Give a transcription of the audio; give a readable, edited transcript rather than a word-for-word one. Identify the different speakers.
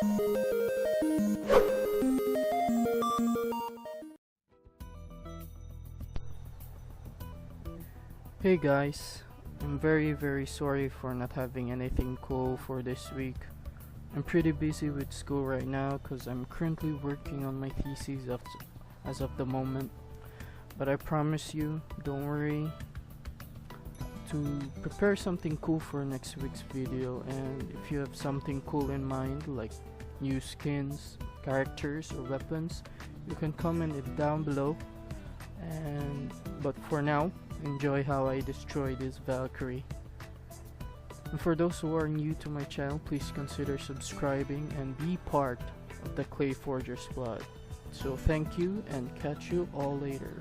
Speaker 1: Hey guys, I'm very sorry for not having anything cool for this week. I'm pretty busy with school right now because I'm currently working on my thesis as of the moment. But I promise you, don't worry, to prepare something cool for next week's video. And if you have something cool in mind, like new skins, characters, or weapons, you can comment it down below. But for now, enjoy how I destroy this Valkyrie. And for those who are new to my channel, please consider subscribing and be part of the Clay Forger squad. So thank you and catch you all later.